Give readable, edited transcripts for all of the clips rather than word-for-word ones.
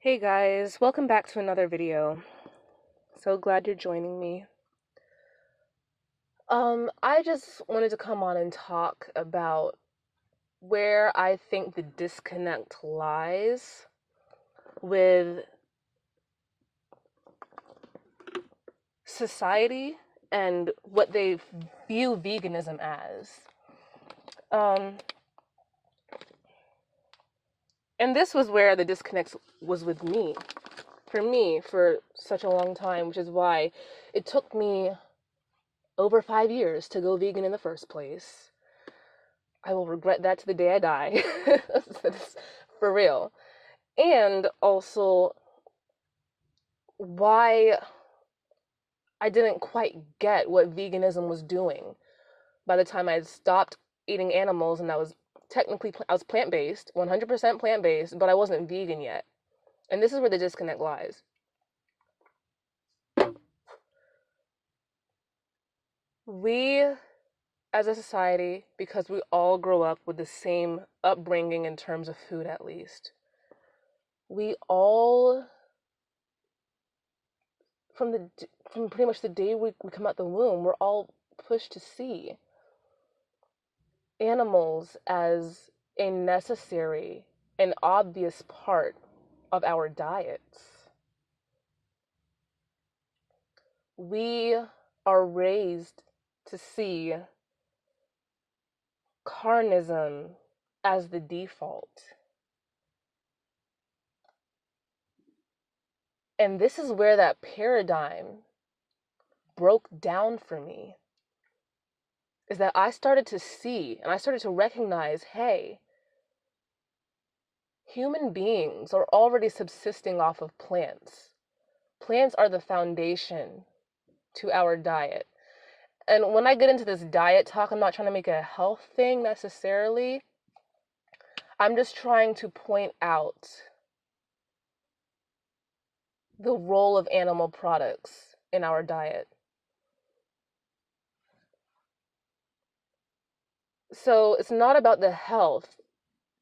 Hey guys, welcome back to another video. So glad you're joining me. I just wanted to come on and talk about where I think the disconnect lies with society and what they view veganism as. And this was where the disconnect was with me. For me, for such a long time, which is why it took me over 5 years to go vegan in the first place. I will regret that to the day I die. For real. And also why I didn't quite get what veganism was doing by the time I had stopped eating animals, and I was plant-based, 100% plant-based, but I wasn't vegan yet. And this is where the disconnect lies. We, as a society, because we all grow up with the same upbringing in terms of food at least, we all, from pretty much the day we come out the womb, we're all pushed to see animals as a necessary and obvious part of our diets. We are raised to see carnism as the default. And this is where that paradigm broke down for me. Is that I started to see and I started to recognize, hey, human beings are already subsisting off of plants. Plants are the foundation to our diet. And when I get into this diet talk, I'm not trying to make it a health thing necessarily. I'm just trying to point out the role of animal products in our diet. So it's not about the health,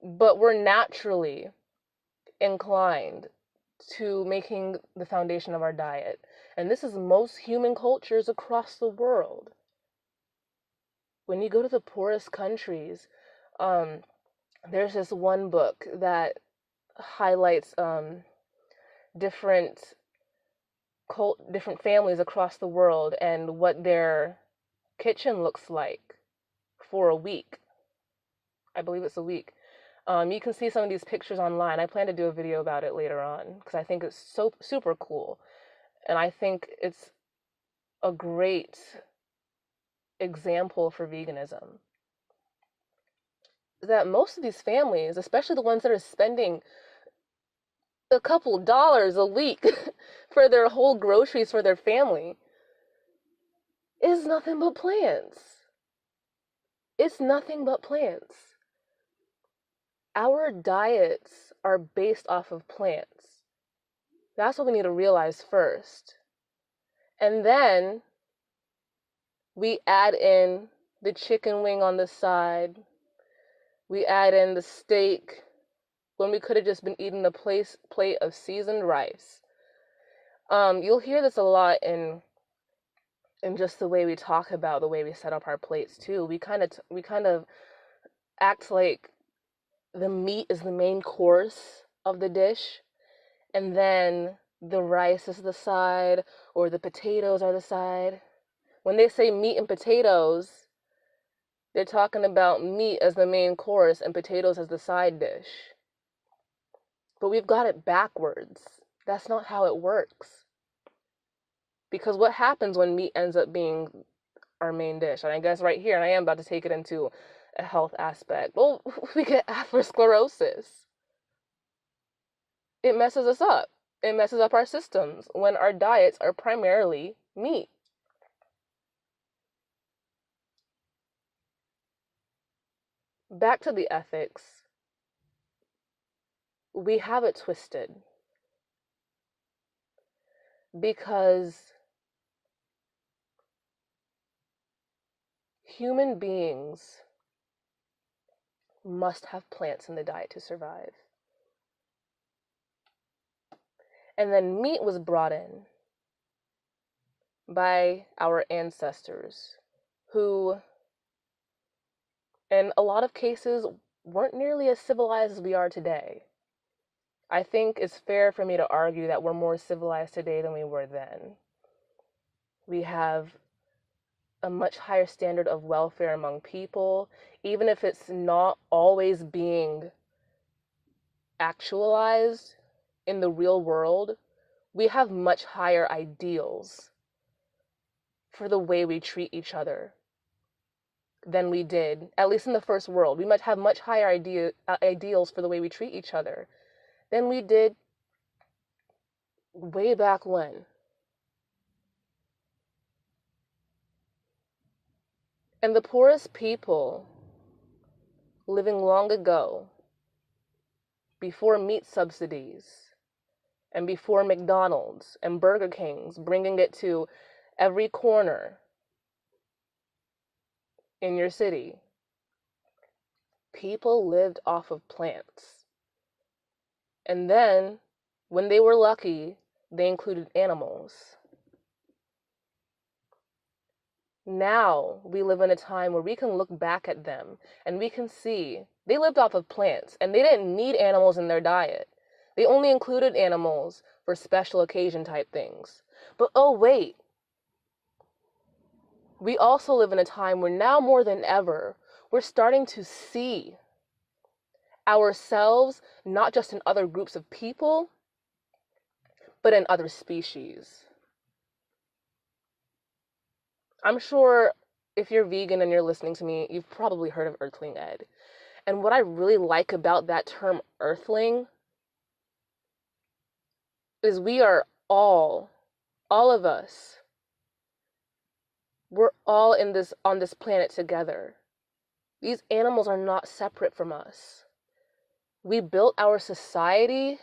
but we're naturally inclined to making the foundation of our diet. And this is most human cultures across the world. When you go to the poorest countries, there's this one book that highlights different families across the world and what their kitchen looks like for a week. I believe it's a week. You can see some of these pictures online. I plan to do a video about it later on because I think it's so super cool. And I think it's a great example for veganism. That most of these families, especially the ones that are spending a couple dollars a week for their whole groceries for their family, is nothing but plants. It's nothing but plants. Our diets are based off of plants. That's what we need to realize first. And then we add in the chicken wing on the side. We add in the steak when we could have just been eating a plate of seasoned rice. You'll hear this a lot in just the way we talk about the way we set up our plates too. We kind of act like the meat is the main course of the dish, and then the rice is the side, or the potatoes are the side. When they say meat and potatoes, they're talking about meat as the main course and potatoes as the side dish. But we've got it backwards. That's not how it works. Because what happens when meat ends up being our main dish? And I guess right here, and I am about to take it into a health aspect. Well, we get atherosclerosis. It messes us up. It messes up our systems when our diets are primarily meat. Back to the ethics. We have it twisted because human beings must have plants in the diet to survive. And then meat was brought in by our ancestors, who, in a lot of cases, weren't nearly as civilized as we are today. I think it's fair for me to argue that we're more civilized today than we were then. We have a much higher standard of welfare among people, even if it's not always being actualized in the real world. We have much higher ideals for the way we treat each other than we did, at least in the first world. We might have much higher ideals for the way we treat each other than we did way back when. And the poorest people living long ago, before meat subsidies, and before McDonald's and Burger King's bringing it to every corner in your city, people lived off of plants. And then, when they were lucky, they included animals. Now we live in a time where we can look back at them and we can see they lived off of plants and they didn't need animals in their diet. They only included animals for special occasion type things. But oh wait, we also live in a time where now more than ever, we're starting to see ourselves not just in other groups of people, but in other species. I'm sure if you're vegan and you're listening to me, you've probably heard of Earthling Ed. And what I really like about that term Earthling is we are all of us, we're all on this planet together. These animals are not separate from us. We built our society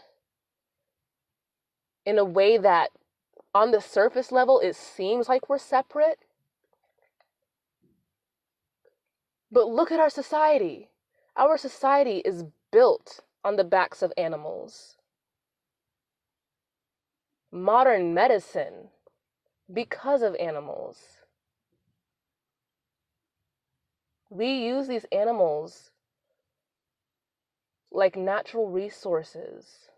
in a way that on the surface level it seems like we're separate. But look at our society. Our society is built on the backs of animals. Modern medicine, because of animals. We use these animals like natural resources.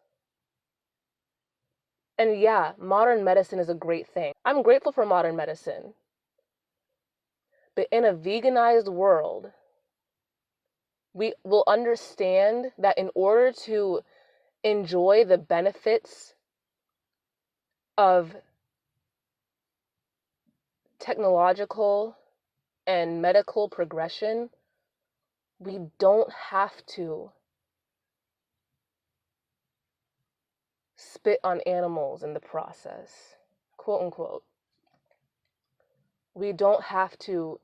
And yeah, modern medicine is a great thing. I'm grateful for modern medicine. But in a veganized world, we will understand that in order to enjoy the benefits of technological and medical progression, we don't have to spit on animals in the process, quote unquote. We don't have to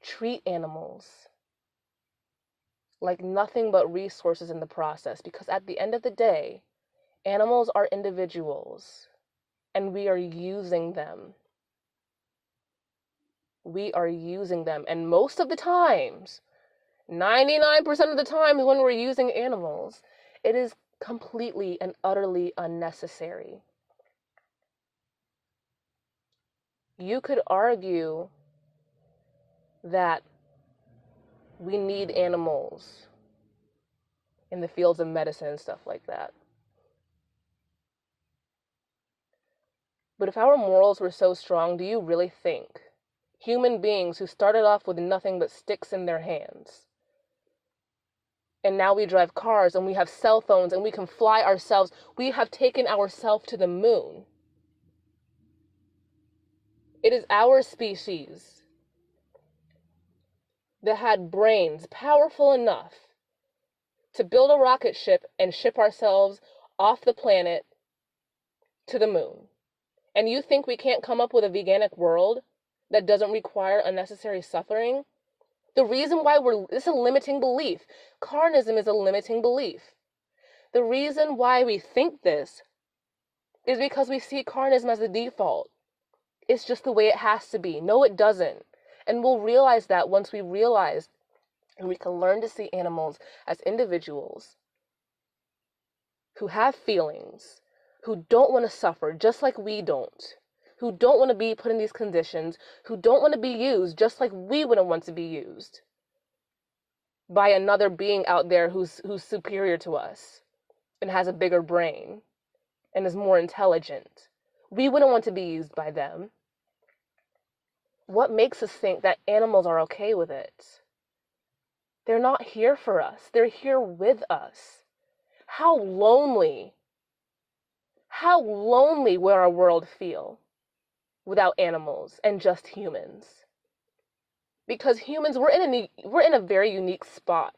treat animals like nothing but resources in the process, because at the end of the day, animals are individuals and we are using them. We are using them, and most of the times, 99% of the times when we're using animals, it is completely and utterly unnecessary. You could argue that we need animals in the fields of medicine and stuff like that. But if our morals were so strong, do you really think human beings who started off with nothing but sticks in their hands, and now we drive cars and we have cell phones and we can fly ourselves, we have taken ourselves to the moon. It is our species that had brains powerful enough to build a rocket ship and ship ourselves off the planet to the moon. And you think we can't come up with a veganic world that doesn't require unnecessary suffering? The reason why it's a limiting belief. Carnism is a limiting belief. The reason why we think this is because we see carnism as the default. It's just the way it has to be. No, it doesn't. And we'll realize that once we realize and we can learn to see animals as individuals who have feelings, who don't want to suffer just like we don't, who don't want to be put in these conditions, who don't want to be used just like we wouldn't want to be used by another being out there who's superior to us and has a bigger brain and is more intelligent. We wouldn't want to be used by them. What makes us think that animals are okay with it? They're not here for us. They're here with us. How lonely will our world feel without animals and just humans? Because humans, we're in a very unique spot.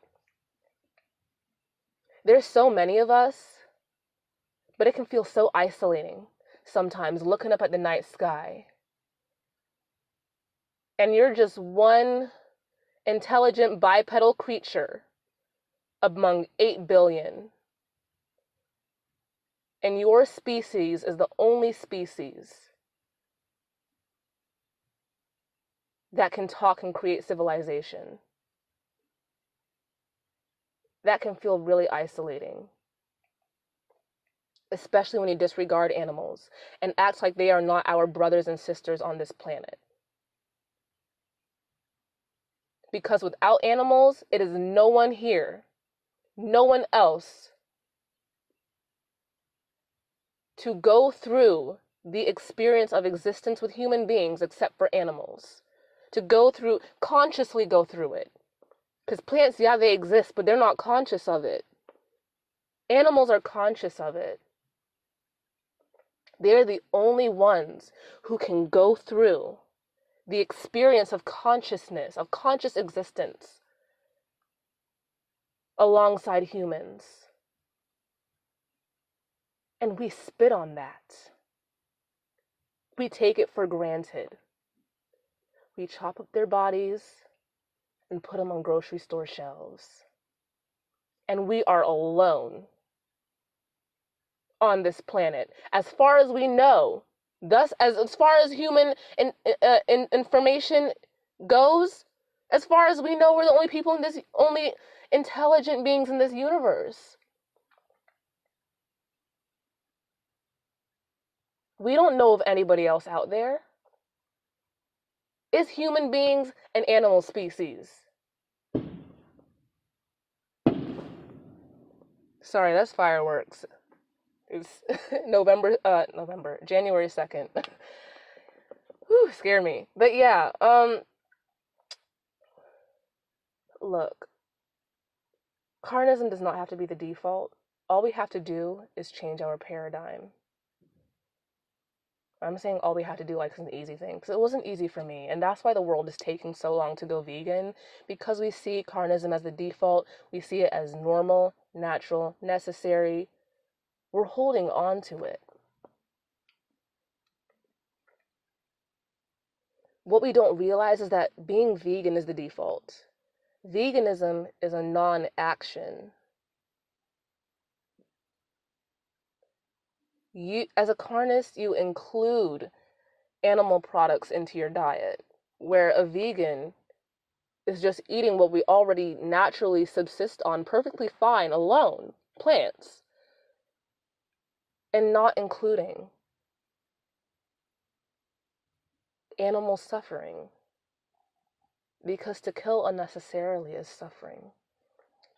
There's so many of us, but it can feel so isolating sometimes looking up at the night sky. And you're just one intelligent bipedal creature among 8 billion. And your species is the only species that can talk and create civilization. That can feel really isolating, especially when you disregard animals and act like they are not our brothers and sisters on this planet. Because without animals, it is no one here, no one else to go through the experience of existence with human beings except for animals. To consciously go through it. Because plants, yeah, they exist, but they're not conscious of it. Animals are conscious of it. They're the only ones who can go through the experience of consciousness, of conscious existence, alongside humans. And we spit on that. We take it for granted. We chop up their bodies and put them on grocery store shelves. And we are alone on this planet, as far as we know. Thus, as far as human information goes, as far as we know, we're the only intelligent beings in this universe. We don't know of anybody else out there. Is human beings an animal species? Sorry, that's fireworks. It's January 2nd. Whew, scare me. But yeah, look, carnism does not have to be the default. All we have to do is change our paradigm. I'm saying all we have to do like it's an easy thing, because it wasn't easy for me, and that's why the world is taking so long to go vegan, because we see carnism as the default, we see it as normal, natural, necessary. We're holding on to it. What we don't realize is that being vegan is the default. Veganism is a non-action. As a carnist, you include animal products into your diet, where a vegan is just eating what we already naturally subsist on perfectly fine alone, plants, and not including animal suffering. Because to kill unnecessarily is suffering.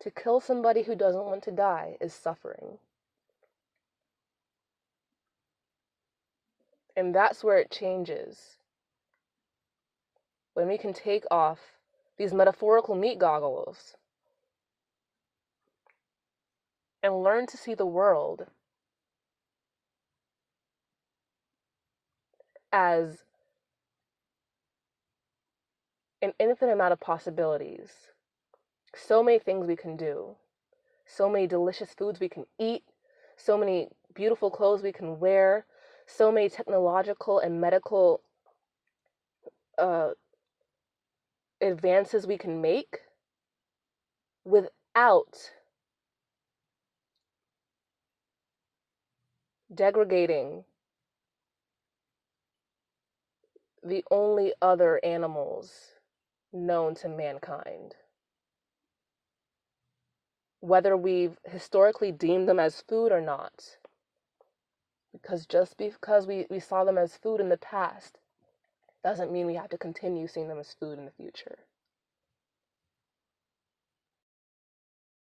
To kill somebody who doesn't want to die is suffering. And that's where it changes. When we can take off these metaphorical meat goggles and learn to see the world as an infinite amount of possibilities. So many things we can do. So many delicious foods we can eat. So many beautiful clothes we can wear. So many technological and medical advances we can make without degrading the only other animals known to mankind. Whether we've historically deemed them as food or not. because just because we saw them as food in the past doesn't mean we have to continue seeing them as food in the future.